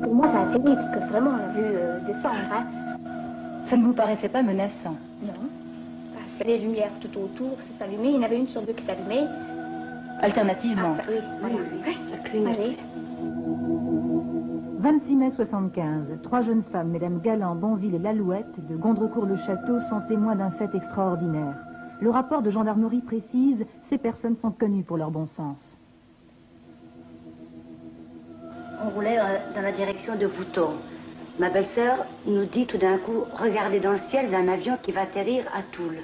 Pour moi, ça a failli, parce que vraiment, on a vu descendre. Hein. Ça ne vous paraissait pas menaçant? Non. Parce que les lumières tout autour s'allumaient. Il y en avait une sur deux qui s'allumait. Alternativement. Ah, oui, ça clignotait. 26 mai 75, trois jeunes femmes, mesdames Galland, Bonville et Lalouette, de Gondrecourt-le-Château, sont témoins d'un fait extraordinaire. Le rapport de gendarmerie précise, ces personnes sont connues pour leur bon sens. On roulait dans la direction de Vouton. Ma belle-sœur nous dit tout d'un coup, regardez dans le ciel d'un avion qui va atterrir à Toul.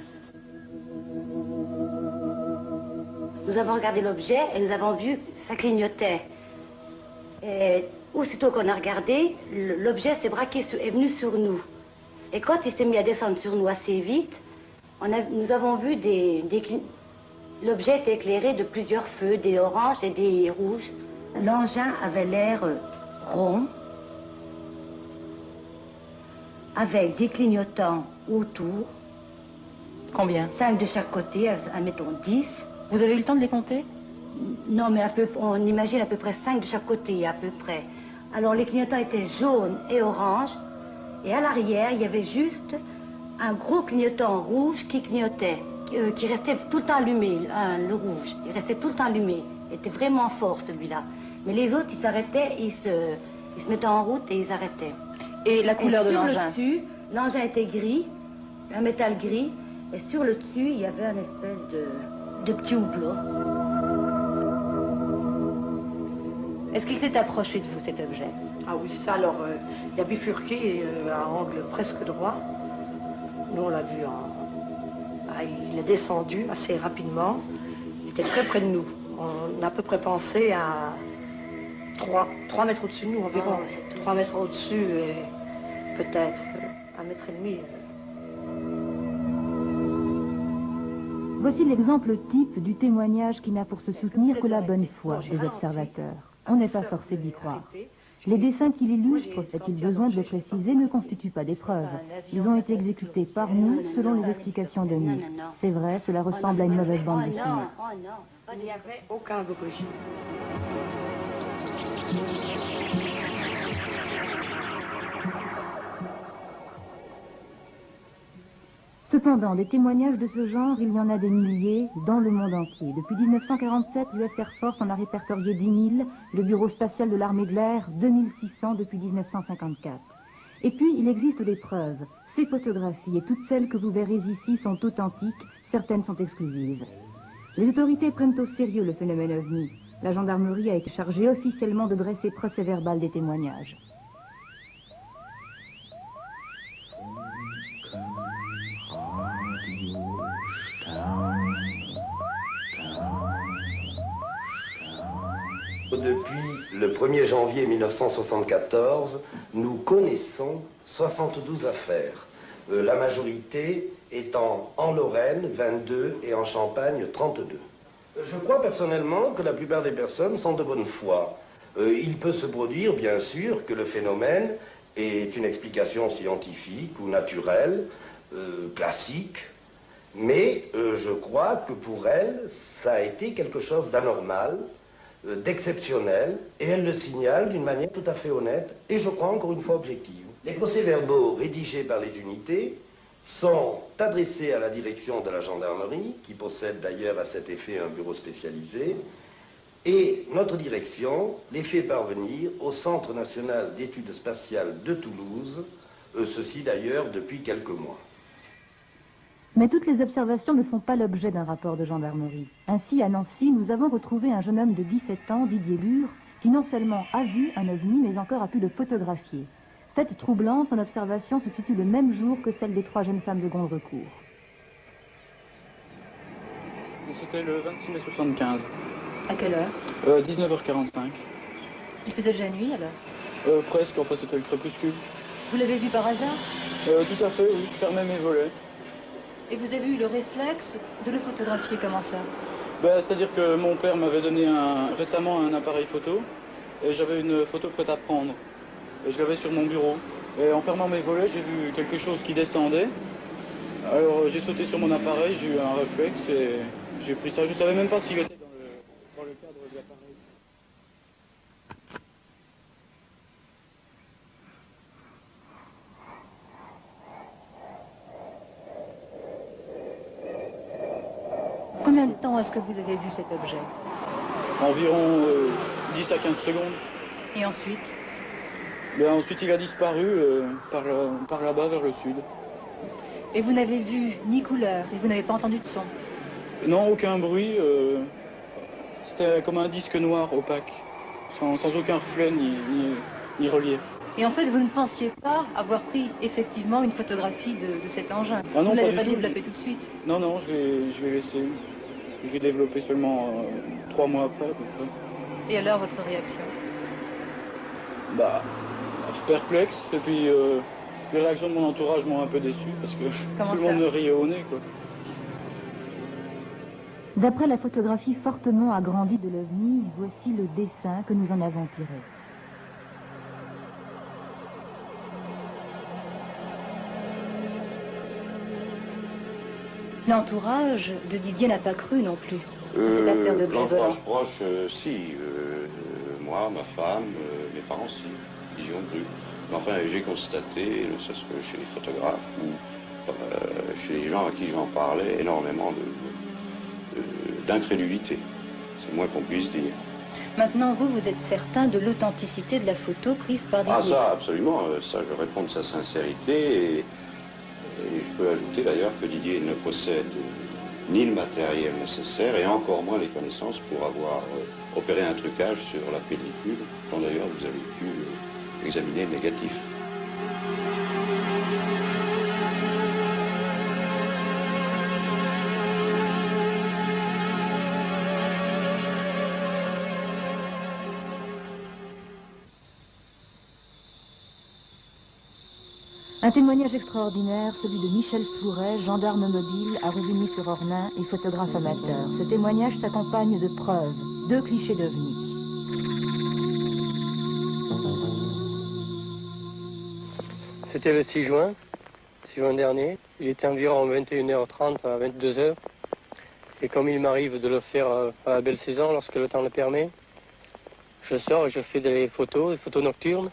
Nous avons regardé l'objet et nous avons vu que ça clignotait. Et aussitôt qu'on a regardé, l'objet s'est braqué, est venu sur nous. Et quand il s'est mis à descendre sur nous assez vite, nous avons vu l'objet était éclairé de plusieurs feux, des oranges et des rouges. L'engin avait l'air rond, avec des clignotants autour. Combien? 5 de chaque côté, admettons 10. Vous avez eu le temps de les compter? Non, mais on imagine à peu près 5 de chaque côté, à peu près. Alors les clignotants étaient jaunes et oranges, et à l'arrière, il y avait juste un gros clignotant rouge qui clignotait, qui restait tout le temps allumé, le rouge. Il restait tout le temps allumé. Il était vraiment fort, celui-là. Mais les autres, ils s'arrêtaient, ils se mettaient en route et ils arrêtaient. Et la couleur de l'engin? L'engin était gris, un métal gris, et sur le dessus, il y avait une espèce de petit houblon. Est-ce qu'il s'est approché de vous, cet objet? Ah oui, ça, alors, il a bifurqué à angle presque droit. Nous, on l'a vu il a descendu assez rapidement. Il était très près de nous. On a à peu près pensé à 3 mètres au-dessus de nous environ. 3 mètres au-dessus et peut-être 1,5 mètre. Voici l'exemple type du témoignage qui n'a pour se soutenir que la bonne foi des observateurs. On n'est pas forcé d'y croire. Les dessins qui l'illustrent, a-t-il besoin de le préciser, ne constituent pas des preuves. Ils ont été exécutés par nous selon les explications données. C'est vrai, cela ressemble à une mauvaise bande dessinée. Il n'y avait aucun bruit. Cependant, des témoignages de ce genre, il y en a des milliers dans le monde entier. Depuis 1947, l'US Air Force en a répertorié 10 000, le Bureau spatial de l'armée de l'air 2600 depuis 1954. Et puis, il existe des preuves. Ces photographies et toutes celles que vous verrez ici sont authentiques, certaines sont exclusives. Les autorités prennent au sérieux le phénomène OVNI. La gendarmerie a été chargée officiellement de dresser procès-verbal des témoignages. Depuis le 1er janvier 1974, nous connaissons 72 affaires, la majorité étant en Lorraine, 22, et en Champagne, 32. Je crois personnellement que la plupart des personnes sont de bonne foi. Il peut se produire, bien sûr, que le phénomène est une explication scientifique ou naturelle, classique, mais je crois que pour elle, ça a été quelque chose d'anormal, d'exceptionnel, et elle le signale d'une manière tout à fait honnête, et je crois encore une fois objective. Les procès-verbaux rédigés par les unités sont adressés à la direction de la gendarmerie, qui possède d'ailleurs à cet effet un bureau spécialisé, et notre direction les fait parvenir au Centre national d'études spatiales de Toulouse, ceci d'ailleurs depuis quelques mois. Mais toutes les observations ne font pas l'objet d'un rapport de gendarmerie. Ainsi, à Nancy, nous avons retrouvé un jeune homme de 17 ans, Didier Lure, qui non seulement a vu un ovni, mais encore a pu le photographier. Fait troublant, son observation se situe le même jour que celle des 3 jeunes femmes de Gondrecourt. C'était le 26 mai 75. À quelle heure? 19h45. Il faisait déjà nuit alors? Presque, enfin c'était le crépuscule. Vous l'avez vu par hasard? Tout à fait, oui, je fermais mes volets. Et vous avez eu le réflexe de le photographier, comment ça? C'est-à-dire que mon père m'avait donné récemment un appareil photo, et j'avais une photo prête à prendre. Et je l'avais sur mon bureau. Et en fermant mes volets, j'ai vu quelque chose qui descendait. Alors j'ai sauté sur mon appareil, j'ai eu un réflexe et j'ai pris ça. Je ne savais même pas s'il était dans le cadre de l'appareil. temps est-ce que vous avez vu cet objet? Environ 10 à 15 secondes. Et ensuite? Mais ensuite, il a disparu par là-bas, vers le sud. Et vous n'avez vu ni couleur, et vous n'avez pas entendu de son? Non, aucun bruit. C'était comme un disque noir opaque, sans aucun reflet ni relief. Et en fait, vous ne pensiez pas avoir pris effectivement une photographie de cet engin? Ah non, vous ne l'avez pas du tout. développé tout de suite? Non, non, je l'ai laissé. Je l'ai développé seulement 3 mois après, à peu près. Et alors, votre réaction? Bah, perplexe, et puis les réactions de mon entourage m'ont un peu déçu, parce que tout le monde me riait au nez, quoi. D'après la photographie fortement agrandie de l'OVNI, voici le dessin que nous en avons tiré. L'entourage de Didier n'a pas cru non plus à cette affaire d'objet volant. L'entourage proche, si. Moi, ma femme, mes parents, si. Ils y ont cru. Mais enfin, j'ai constaté, ne serait-ce que chez les photographes ou chez les gens à qui j'en parlais, énormément d'incrédulité. C'est le moins qu'on puisse dire. Maintenant, vous êtes certain de l'authenticité de la photo prise par Didier? Ah ça, absolument. Ça, je réponds de sa sincérité. Et je peux ajouter d'ailleurs que Didier ne possède ni le matériel nécessaire et encore moins les connaissances pour avoir opéré un trucage sur la pellicule, dont d'ailleurs vous avez pu examiner le négatif. Un témoignage extraordinaire, celui de Michel Flouret, gendarme mobile à Ruvigny-sur-Ornain et photographe amateur. Ce témoignage s'accompagne de preuves, 2 clichés d'OVNI. C'était le 6 juin dernier. Il était environ 21h30 à 22h. Et comme il m'arrive de le faire à la belle saison, lorsque le temps le permet, je sors et je fais des photos nocturnes,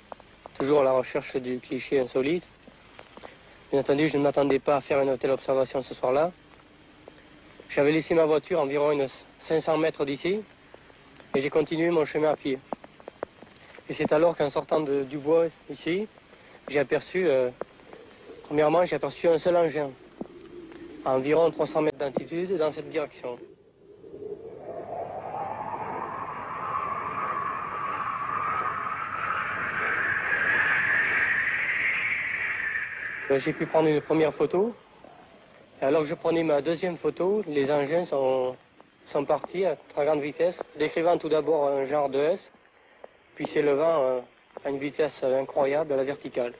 toujours à la recherche du cliché insolite. Bien entendu, je ne m'attendais pas à faire une telle observation ce soir-là. J'avais laissé ma voiture environ 500 mètres d'ici et j'ai continué mon chemin à pied. Et c'est alors qu'en sortant du bois ici, j'ai aperçu, premièrement, j'ai aperçu un seul engin, à environ 300 mètres d'altitude dans cette direction. J'ai pu prendre une première photo. Et alors que je prenais ma deuxième photo, les engins sont partis à très grande vitesse, décrivant tout d'abord un genre de S, puis s'élevant à une vitesse incroyable à la verticale.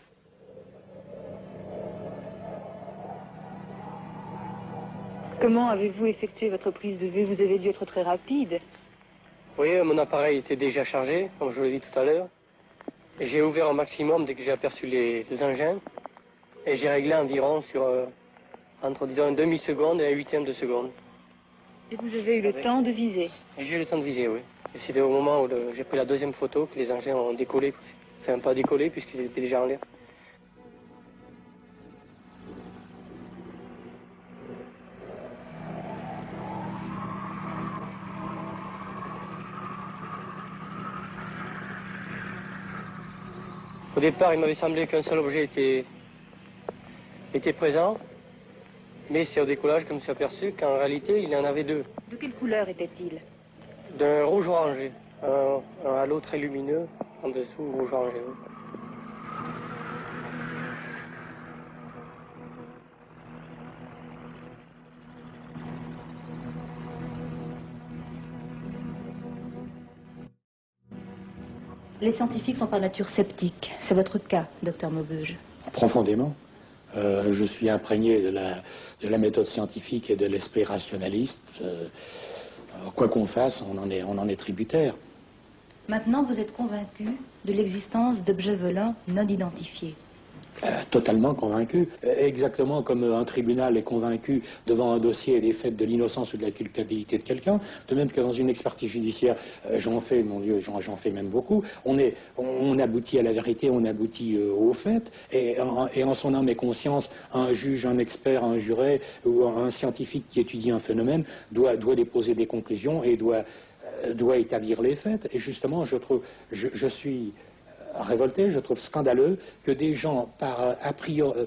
Comment avez-vous effectué votre prise de vue? Vous avez dû être très rapide. Oui, mon appareil était déjà chargé, comme je l'ai dit tout à l'heure. Et j'ai ouvert au maximum dès que j'ai aperçu les engins. Et j'ai réglé environ sur entre, disons, une demi-seconde et un huitième de seconde. Et vous avez eu le temps de viser? Et j'ai eu le temps de viser, oui. Et c'était au moment où j'ai pris la deuxième photo que les engins ont décollé. Enfin, pas décollé, puisqu'ils étaient déjà en l'air. Au départ, il m'avait semblé qu'un seul objet était présent, mais c'est au décollage que je me suis aperçu qu'en réalité, il y en avait 2. De quelle couleur était-il? D'un rouge orangé, un halo très lumineux, en dessous, rouge orangé. Oui. Les scientifiques sont par nature sceptiques. C'est votre cas, docteur Maubeuge. Profondément. Je suis imprégné de la méthode scientifique et de l'esprit rationaliste. Quoi qu'on fasse, on en est tributaire. Maintenant, vous êtes convaincu de l'existence d'objets volants non identifiés. Totalement convaincu, exactement comme un tribunal est convaincu devant un dossier des faits de l'innocence ou de la culpabilité de quelqu'un, de même que dans une expertise judiciaire, j'en fais, mon Dieu, j'en fais même beaucoup, on aboutit à la vérité, on aboutit aux faits, et en son âme et conscience, un juge, un expert, un juré ou un scientifique qui étudie un phénomène doit déposer des conclusions et doit établir les faits, et justement, je suis révolté, je trouve scandaleux que des gens, a priori,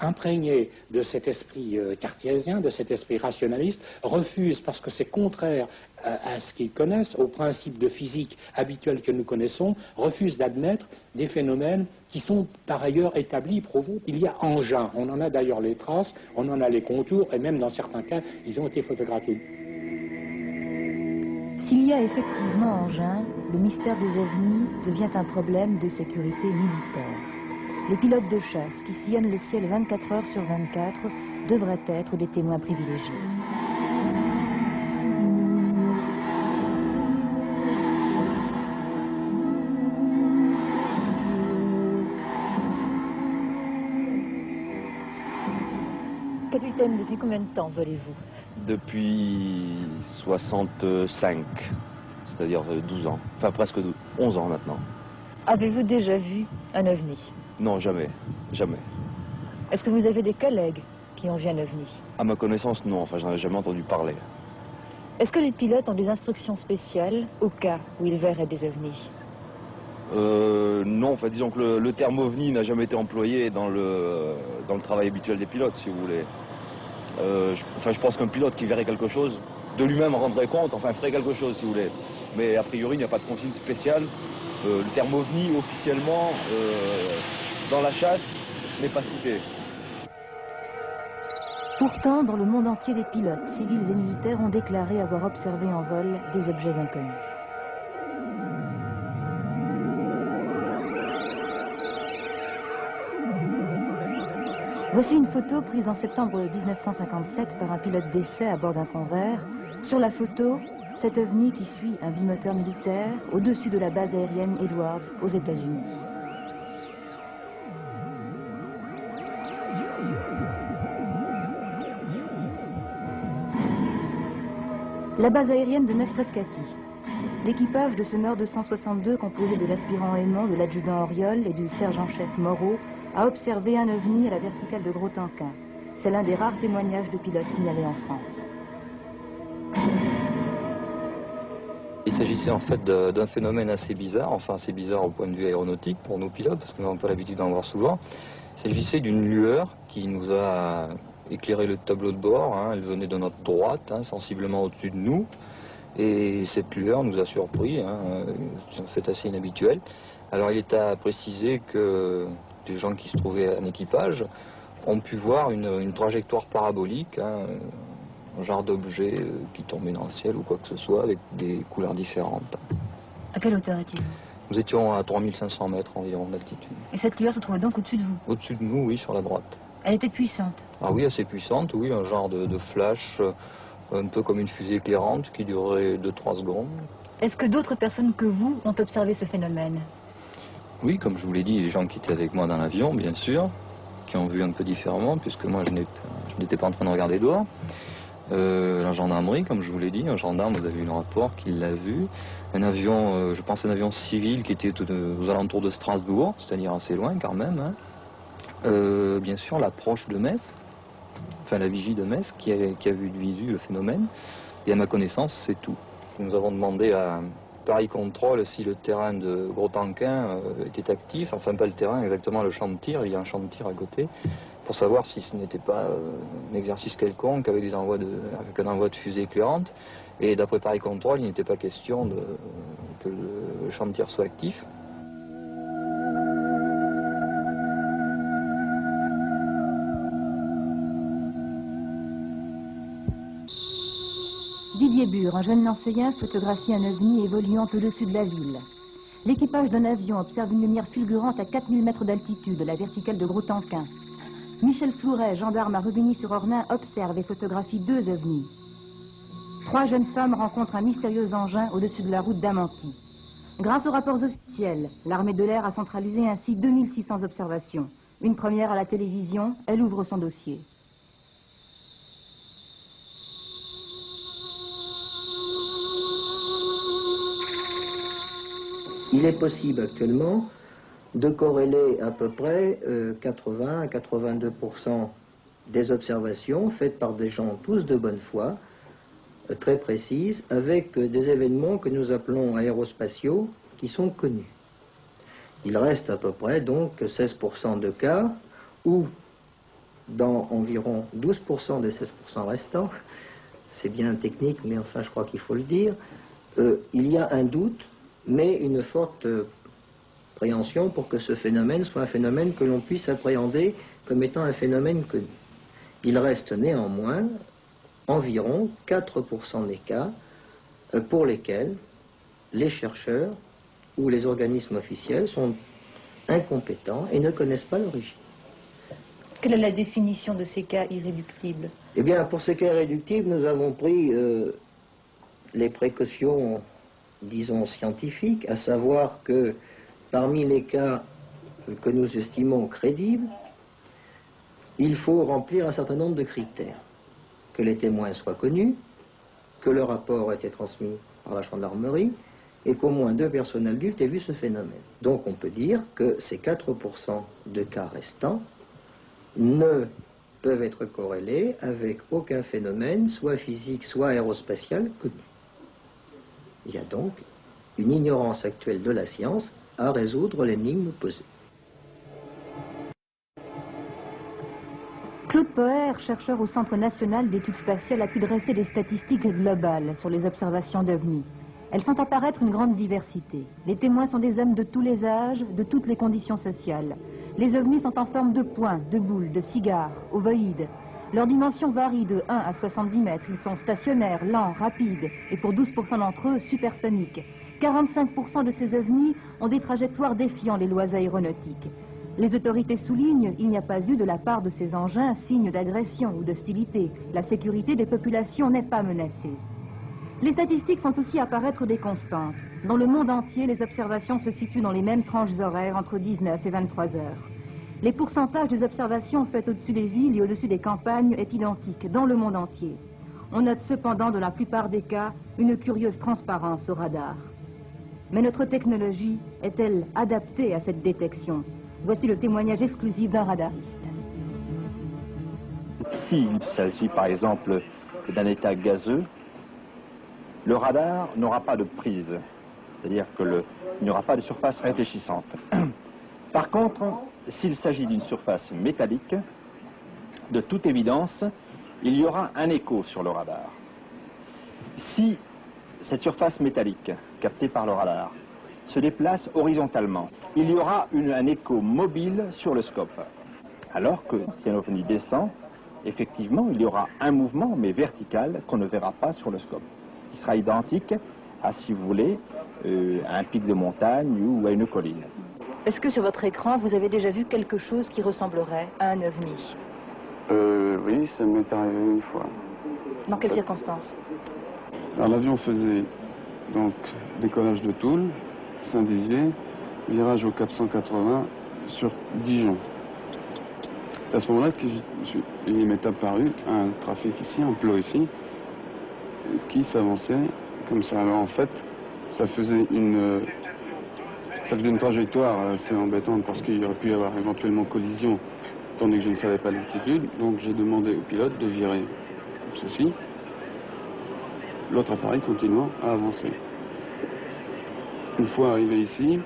imprégnés de cet esprit cartésien, de cet esprit rationaliste, refusent, parce que c'est contraire à ce qu'ils connaissent, aux principes de physique habituels que nous connaissons, refusent d'admettre des phénomènes qui sont par ailleurs établis, prouvés. Il y a engin, on en a d'ailleurs les traces, on en a les contours, et même dans certains cas, ils ont été photographiés. S'il y a effectivement engin, le mystère des ovnis devient un problème de sécurité militaire. Les pilotes de chasse qui sillonnent le ciel 24 heures sur 24 devraient être des témoins privilégiés. Capitaine, depuis combien de temps volez-vous? Depuis 65, c'est-à-dire 12 ans, enfin presque 11 ans maintenant. Avez-vous déjà vu un ovni? Non, jamais, jamais. Est-ce que vous avez des collègues qui ont vu un ovni? À ma connaissance, non, enfin j'en ai jamais entendu parler. Est-ce que les pilotes ont des instructions spéciales au cas où ils verraient des ovnis? Non, enfin disons que le terme ovni n'a jamais été employé dans le travail habituel des pilotes, si vous voulez. Je pense qu'un pilote qui verrait quelque chose, de lui-même rendrait compte, enfin ferait quelque chose, si vous voulez. Mais a priori, il n'y a pas de consigne spéciale. Le terme ovni, officiellement, dans la chasse, n'est pas cité. Pourtant, dans le monde entier, les pilotes, civils et militaires, ont déclaré avoir observé en vol des objets inconnus. Voici une photo prise en septembre 1957 par un pilote d'essai à bord d'un convert. Sur la photo, cet ovni qui suit un bimoteur militaire au-dessus de la base aérienne Edwards aux États-Unis. La base aérienne de Mesfrescati. L'équipage de ce Nord 262, composé de l'aspirant Aymon, de l'adjudant Auriol et du sergent-chef Moreau, a observé un ovni à la verticale de Gros-Tanquin. C'est l'un des rares témoignages de pilotes signalés en France. Il s'agissait en fait d'un phénomène assez bizarre, enfin assez bizarre au point de vue aéronautique pour nos pilotes, parce que nous n'avons pas l'habitude d'en voir souvent. Il s'agissait d'une lueur qui nous a éclairé le tableau de bord, hein. Elle venait de notre droite, hein, sensiblement au-dessus de nous, et cette lueur nous a surpris, hein. C'est un fait assez inhabituel. Alors il est à préciser que les gens qui se trouvaient en équipage ont pu voir une trajectoire parabolique, hein, un genre d'objet qui tombait dans le ciel ou quoi que ce soit, avec des couleurs différentes. À quelle hauteur est-il? Nous étions à 3500 mètres environ d'altitude. Et cette lueur se trouvait donc au-dessus de vous? Au-dessus de nous, oui, sur la droite. Elle était puissante? Ah oui, assez puissante, oui, un genre de flash, un peu comme une fusée éclairante qui durait 2-3 secondes. Est-ce que d'autres personnes que vous ont observé ce phénomène? Oui, comme je vous l'ai dit, les gens qui étaient avec moi dans l'avion, bien sûr, qui ont vu un peu différemment, puisque moi je n'étais pas en train de regarder dehors. La gendarmerie, comme je vous l'ai dit, un gendarme, vous avez eu le rapport, qui l'a vu. Un avion, je pense un avion civil qui était aux alentours de Strasbourg, c'est-à-dire assez loin quand même. Hein. Bien sûr, l'approche de Metz, enfin la vigie de Metz, qui a vu de visu le phénomène. Et à ma connaissance, c'est tout. Nous avons demandé à Paris Contrôle si le terrain de Gros-Tanquin était actif, enfin pas le terrain, exactement le champ de tir, il y a un champ de tir à côté, pour savoir si ce n'était pas un exercice quelconque avec un envoi de fusée éclairante. Et d'après Paris Contrôle, il n'était pas question que le champ de tir soit actif. Didier Bure, un jeune Nancéien, photographie un ovni évoluant au-dessus de la ville. L'équipage d'un avion observe une lumière fulgurante à 4000 mètres d'altitude, la verticale de Gros-Tanquin. Michel Flouret, gendarme à Rubigny-sur-Ornain, observe et photographie 2 ovnis. 3 jeunes femmes rencontrent un mystérieux engin au-dessus de la route d'Amanti. Grâce aux rapports officiels, l'armée de l'air a centralisé ainsi 2600 observations. Une première à la télévision, elle ouvre son dossier. Il est possible actuellement de corréler à peu près 80 à 82% des observations faites par des gens tous de bonne foi, très précises, avec des événements que nous appelons aérospatiaux qui sont connus. Il reste à peu près donc 16% de cas où, dans environ 12% des 16% restants, c'est bien technique, mais enfin je crois qu'il faut le dire, il y a un doute, mais une forte préhension pour que ce phénomène soit un phénomène que l'on puisse appréhender comme étant un phénomène connu. Il reste néanmoins environ 4% des cas pour lesquels les chercheurs ou les organismes officiels sont incompétents et ne connaissent pas l'origine. Quelle est la définition de ces cas irréductibles? Eh bien, pour ces cas irréductibles, nous avons pris les précautions, disons, scientifiques, à savoir que parmi les cas que nous estimons crédibles, il faut remplir un certain nombre de critères. Que les témoins soient connus, que le rapport ait été transmis par la gendarmerie et qu'au moins 2 personnes adultes aient vu ce phénomène. Donc on peut dire que ces 4% de cas restants ne peuvent être corrélés avec aucun phénomène, soit physique, soit aérospatial, connu. Il y a donc une ignorance actuelle de la science à résoudre l'énigme posée. Claude Poher, chercheur au Centre national d'études spatiales, a pu dresser des statistiques globales sur les observations d'OVNI. Elles font apparaître une grande diversité. Les témoins sont des hommes de tous les âges, de toutes les conditions sociales. Les ovnis sont en forme de points, de boules, de cigares, ovoïdes. Leurs dimensions varient de 1 à 70 mètres. Ils sont stationnaires, lents, rapides et pour 12% d'entre eux, supersoniques. 45% de ces ovnis ont des trajectoires défiant les lois aéronautiques. Les autorités soulignent qu'il n'y a pas eu de la part de ces engins signe d'agression ou d'hostilité. La sécurité des populations n'est pas menacée. Les statistiques font aussi apparaître des constantes. Dans le monde entier, les observations se situent dans les mêmes tranches horaires entre 19 et 23 heures. Les pourcentages des observations faites au-dessus des villes et au-dessus des campagnes est identique dans le monde entier. On note cependant dans la plupart des cas une curieuse transparence au radar. Mais notre technologie est-elle adaptée à cette détection? Voici le témoignage exclusif d'un radariste. S'il s'agit par exemple d'un état gazeux, le radar n'aura pas de prise, c'est-à-dire qu'il n'y aura pas de surface réfléchissante. Par contre, s'il s'agit d'une surface métallique, de toute évidence, il y aura un écho sur le radar. Si cette surface métallique, captée par le radar, se déplace horizontalement, il y aura un écho mobile sur le scope. Alors que si un ovni descend, effectivement, il y aura un mouvement, mais vertical, qu'on ne verra pas sur le scope, qui sera identique à, si vous voulez, à un pic de montagne ou à une colline. Est-ce que sur votre écran, vous avez déjà vu quelque chose qui ressemblerait à un ovni? Oui, ça m'est arrivé une fois. Dans quelles circonstances? Alors l'avion faisait donc décollage de Toul, Saint-Dizier, virage au Cap 180 sur Dijon. C'est à ce moment-là qu'il m'est apparu un trafic ici, un plot ici, qui s'avançait comme ça. Alors en fait, ça faisait une trajectoire assez embêtante parce qu'il y aurait pu y avoir éventuellement collision, étant donné que je ne savais pas l'altitude. Donc j'ai demandé au pilote de virer comme ceci, l'autre appareil continuant à avancer. Une fois arrivé ici,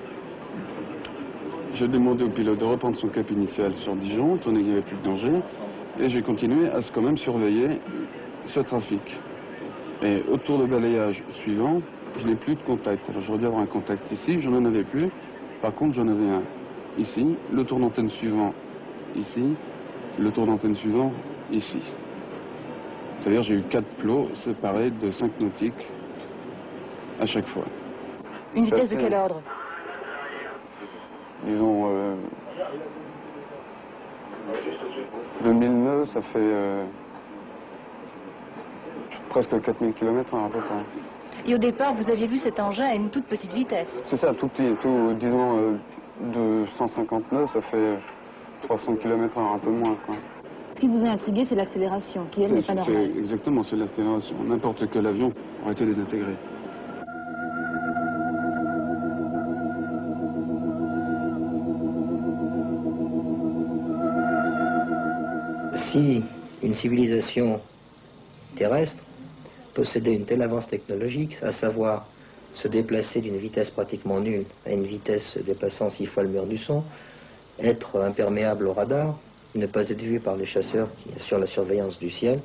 j'ai demandé au pilote de reprendre son cap initial sur Dijon, étant donné qu'il n'y avait plus de danger, et j'ai continué à quand même surveiller ce trafic. Et au tour de balayage suivant, je n'ai plus de contact. Alors j'aurais dû avoir un contact ici, je n'en avais plus. Par contre, j'en avais un ici, le tour d'antenne suivant ici, le tour d'antenne suivant ici. C'est-à-dire j'ai eu 4 plots séparés de 5 nautiques à chaque fois. Une vitesse de quel ordre? Disons, 2000 nœuds, ça fait presque 4000 km à peu près. Et au départ, vous aviez vu cet engin à une toute petite vitesse? C'est ça, tout petit, disons, de 150 nœuds, ça fait 300 km/h, un peu moins, quoi. Ce qui vous a intrigué, c'est l'accélération, qui elle n'est pas normale. Exactement, c'est l'accélération. N'importe quel avion aurait été désintégré. Si une civilisation terrestre possédait une telle avance technologique, à savoir se déplacer d'une vitesse pratiquement nulle à une vitesse dépassant 6 fois le mur du son, être imperméable au radar, ne pas être vu par les chasseurs qui assurent la surveillance du ciel,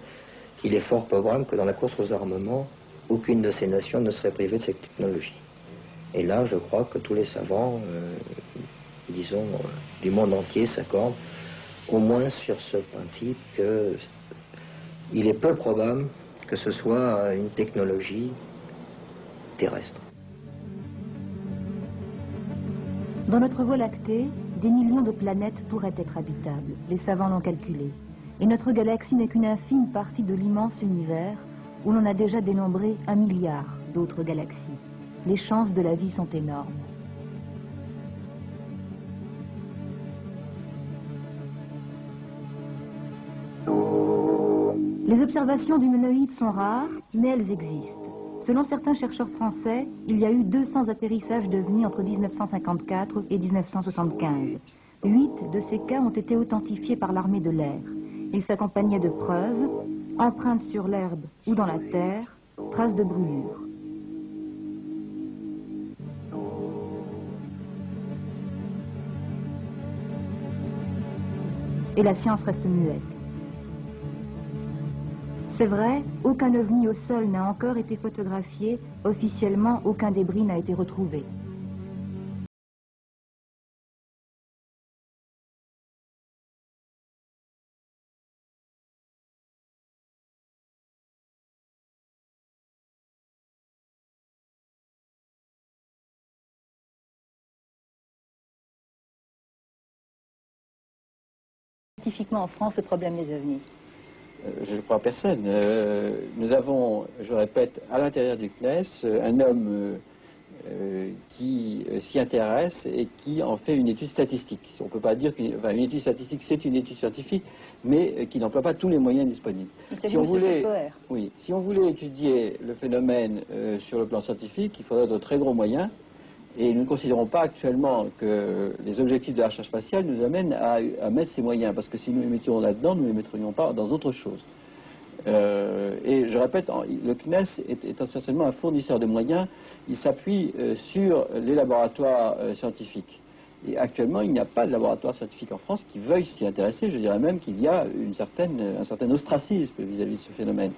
il est fort probable que dans la course aux armements, aucune de ces nations ne serait privée de cette technologie. Et là, je crois que tous les savants, disons, du monde entier s'accordent au moins sur ce principe qu'il est peu probable que ce soit une technologie terrestre. Dans notre Voie lactée, des millions de planètes pourraient être habitables. Les savants l'ont calculé. Et notre galaxie n'est qu'une infime partie de l'immense univers où l'on a déjà dénombré 1 milliard d'autres galaxies. Les chances de la vie sont énormes. Les observations d'humanoïdes sont rares, mais elles existent. Selon certains chercheurs français, il y a eu 200 atterrissages d'OVNI entre 1954 et 1975. 8 de ces cas ont été authentifiés par l'armée de l'air. Ils s'accompagnaient de preuves, empreintes sur l'herbe ou dans la terre, traces de brûlures. Et la science reste muette. C'est vrai, aucun ovni au sol n'a encore été photographié. Officiellement, aucun débris n'a été retrouvé. Scientifiquement en France, le problème des ovnis. Je ne crois personne. Nous avons, je répète, à l'intérieur du CNES, un homme qui s'y intéresse et qui en fait une étude statistique. On ne peut pas dire qu'une étude statistique, c'est une étude scientifique, mais qui n'emploie pas tous les moyens disponibles. Si on voulait étudier le phénomène sur le plan scientifique, il faudrait de très gros moyens. Et nous ne considérons pas actuellement que les objectifs de la recherche spatiale nous amènent à mettre ces moyens, parce que si nous les mettions là-dedans, nous ne les mettrions pas dans autre chose. Et je répète, le CNES est essentiellement un fournisseur de moyens. Il s'appuie sur les laboratoires scientifiques. Et actuellement, il n'y a pas de laboratoire scientifique en France qui veuille s'y intéresser. Je dirais même qu'il y a un certain ostracisme vis-à-vis de ce phénomène.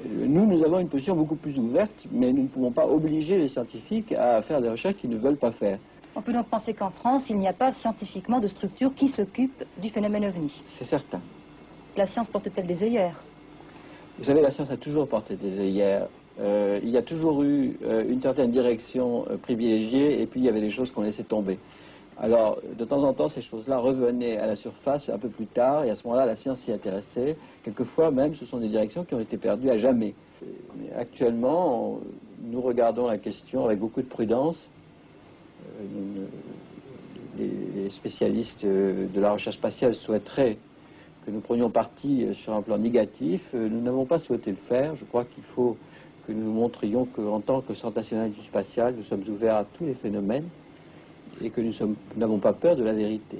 Nous avons une position beaucoup plus ouverte, mais nous ne pouvons pas obliger les scientifiques à faire des recherches qu'ils ne veulent pas faire. On peut donc penser qu'en France, il n'y a pas scientifiquement de structure qui s'occupe du phénomène OVNI. C'est certain. La science porte-t-elle des œillères? Vous savez, la science a toujours porté des œillères. Il y a toujours eu une certaine direction privilégiée, et puis il y avait des choses qu'on laissait tomber. Alors, de temps en temps, ces choses-là revenaient à la surface un peu plus tard, et à ce moment-là, la science s'y intéressait. Quelquefois, même, ce sont des directions qui ont été perdues à jamais. Mais actuellement, nous regardons la question avec beaucoup de prudence. Les spécialistes de la recherche spatiale souhaiteraient que nous prenions parti sur un plan négatif. Nous n'avons pas souhaité le faire. Je crois qu'il faut que nous montrions qu'en tant que Centre national du spatial, nous sommes ouverts à tous les phénomènes et que nous n'avons pas peur de la vérité.